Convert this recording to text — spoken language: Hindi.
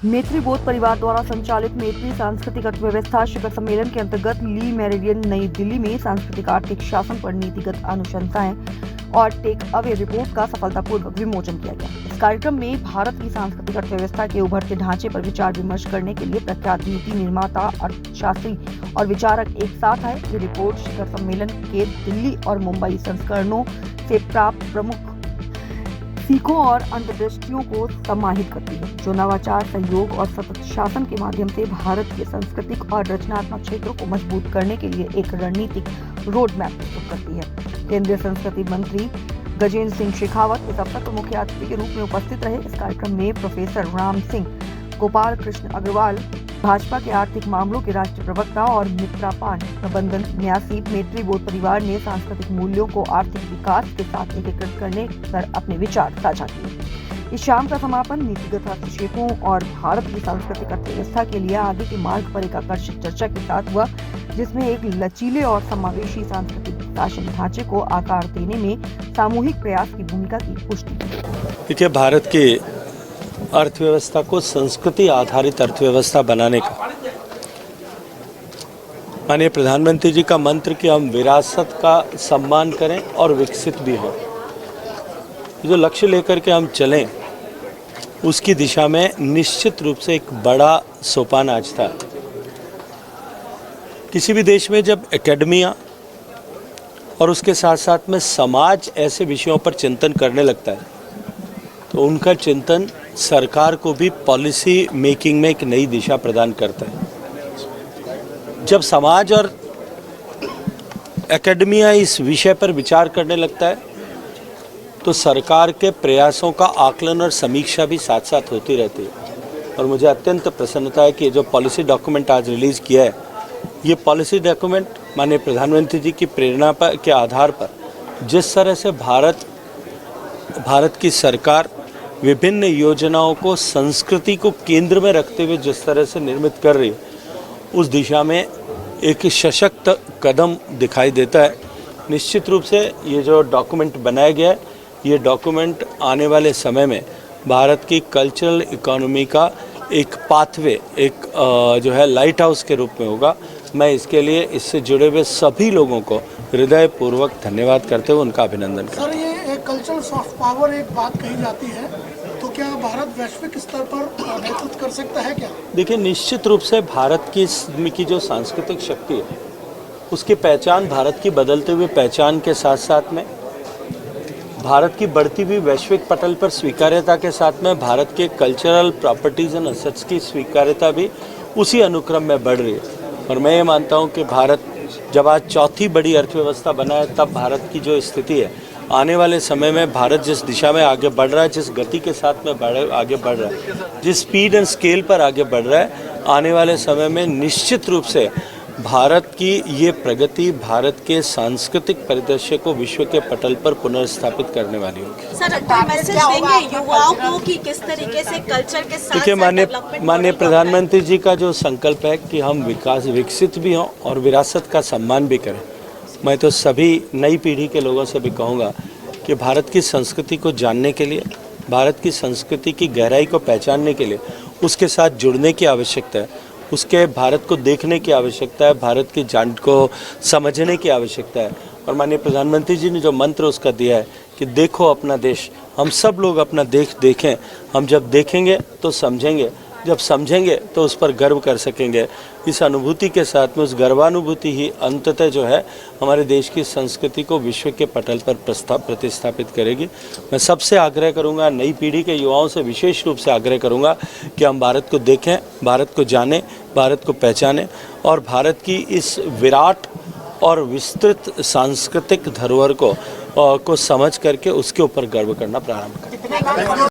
मैत्री बोध परिवार द्वारा संचालित मैत्री सांस्कृतिक अर्थव्यवस्था शिखर सम्मेलन के अंतर्गत ली मेरिडियन नई दिल्ली में सांस्कृतिक आर्थिक शासन पर नीतिगत अनुशंसाएं और टेक अवे रिपोर्ट का सफलतापूर्वक विमोचन किया गया। इस कार्यक्रम में भारत की सांस्कृतिक अर्थव्यवस्था के उभरते ढांचे पर विचार विमर्श करने के लिए प्रख्यात नीति निर्माता, अर्थशास्त्री और विचारक एक साथ आए। ये रिपोर्ट शिखर सम्मेलन के दिल्ली और मुंबई संस्करणों से प्राप्त प्रमुख सीखों और अंतर्दृष्टियों को समाहित करती है, जो नवाचार, सहयोग और सतत शासन के माध्यम से भारत के सांस्कृतिक और रचनात्मक क्षेत्रों को मजबूत करने के लिए एक रणनीतिक रोड मैप प्रस्तुत करती है। केंद्रीय संस्कृति मंत्री गजेंद्र सिंह शेखावत इस अवसर पर मुख्य अतिथि के रूप में उपस्थित रहे। इस कार्यक्रम में प्रोफेसर राम सिंह, गोपाल कृष्ण अग्रवाल, भाजपा के आर्थिक मामलों के राष्ट्रीय प्रवक्ता और मित्रापान प्रबंधन न्यासी मैत्री बोध परिवार ने सांस्कृतिक मूल्यों को आर्थिक विकास के साथ एकीकृत करने पर अपने विचार साझा किए। इस शाम का समापन नीतिगत हस्तक्षेपों और भारत की सांस्कृतिक अर्थव्यवस्था के लिए आगे के मार्ग पर एक आकर्षक चर्चा के साथ हुआ, जिसमें एक लचीले और समावेशी सांस्कृतिक शासन ढांचे को आकार देने में सामूहिक प्रयास की भूमिका की पुष्टि की। देखिए, भारत के अर्थव्यवस्था को संस्कृति आधारित अर्थव्यवस्था बनाने का माननीय प्रधानमंत्री जी का मंत्र कि हम विरासत का सम्मान करें और विकसित भी हों, जो लक्ष्य लेकर के हम चलें उसकी दिशा में निश्चित रूप से एक बड़ा सोपान आज था। किसी भी देश में जब एकेडमिया और उसके साथ साथ में समाज ऐसे विषयों पर चिंतन करने लगता है तो उनका चिंतन सरकार को भी पॉलिसी मेकिंग में एक नई दिशा प्रदान करता है। जब समाज और एकेडमिया इस विषय पर विचार करने लगता है तो सरकार के प्रयासों का आकलन और समीक्षा भी साथ साथ होती रहती है। और मुझे अत्यंत प्रसन्नता है कि जो पॉलिसी डॉक्यूमेंट आज रिलीज़ किया है, ये पॉलिसी डॉक्यूमेंट माननीय प्रधानमंत्री जी की प्रेरणा पर के आधार पर जिस तरह से भारत की सरकार विभिन्न योजनाओं को संस्कृति को केंद्र में रखते हुए जिस तरह से निर्मित कर रही है, उस दिशा में एक सशक्त कदम दिखाई देता है। निश्चित रूप से ये जो डॉक्यूमेंट बनाया गया है, ये डॉक्यूमेंट आने वाले समय में भारत की कल्चरल इकोनॉमी का एक पाथवे, एक जो है लाइट हाउस के रूप में होगा। मैं इसके लिए इससे जुड़े हुए सभी लोगों को हृदयपूर्वक धन्यवाद करते हुए उनका अभिनंदन करता हूं। सर, ये एक कल्चरल सॉफ्ट पावर एक बात कही जाती है, तो क्या भारत वैश्विक स्तर पर नेतृत्व कर सकता है क्या? देखिए, निश्चित रूप से भारत की जो सांस्कृतिक शक्ति है, उसकी पहचान, भारत की बदलते हुए पहचान के साथ साथ में भारत की बढ़ती हुई वैश्विक पटल पर स्वीकार्यता के साथ में भारत के कल्चरल प्रॉपर्टीज़ एंड एसेट्स की स्वीकार्यता भी उसी अनुक्रम में बढ़ रही है। और मैं ये मानता हूँ कि भारत जब आज चौथी बड़ी अर्थव्यवस्था बना है, तब भारत की जो स्थिति है, आने वाले समय में भारत जिस दिशा में आगे बढ़ रहा है, जिस गति के साथ में आगे बढ़ रहा है, जिस स्पीड एंड स्केल पर आगे बढ़ रहा है, आने वाले समय में निश्चित रूप से भारत की ये प्रगति भारत के सांस्कृतिक परिदृश्य को विश्व के पटल पर पुनर्स्थापित करने वाली होगी। सर, मैसेज देंगे युवाओं को कि किस तरीके से कल्चर के साथ देखिए, माननीय प्रधानमंत्री जी का जो संकल्प है कि हम विकसित भी हों और विरासत का सम्मान भी करें। मैं तो सभी नई पीढ़ी के लोगों से भी कहूँगा कि भारत की संस्कृति को जानने के लिए, भारत की संस्कृति की गहराई को पहचानने के लिए उसके साथ जुड़ने की आवश्यकता है, उसके भारत को देखने की आवश्यकता है, भारत की जान को समझने की आवश्यकता है। और माननीय प्रधानमंत्री जी ने जो मंत्र उसका दिया है कि देखो अपना देश, हम सब लोग अपना देश देखें। हम जब देखेंगे तो समझेंगे, जब समझेंगे तो उस पर गर्व कर सकेंगे। इस अनुभूति के साथ में, उस गर्वानुभूति ही अंततः जो है हमारे देश की संस्कृति को विश्व के पटल पर प्रतिस्थापित करेगी। मैं सबसे आग्रह करूंगा, नई पीढ़ी के युवाओं से विशेष रूप से आग्रह करूंगा कि हम भारत को देखें, भारत को जानें, भारत को पहचानें और भारत की इस विराट और विस्तृत सांस्कृतिक धरोहर को समझ करके उसके ऊपर गर्व करना प्रारंभ करें।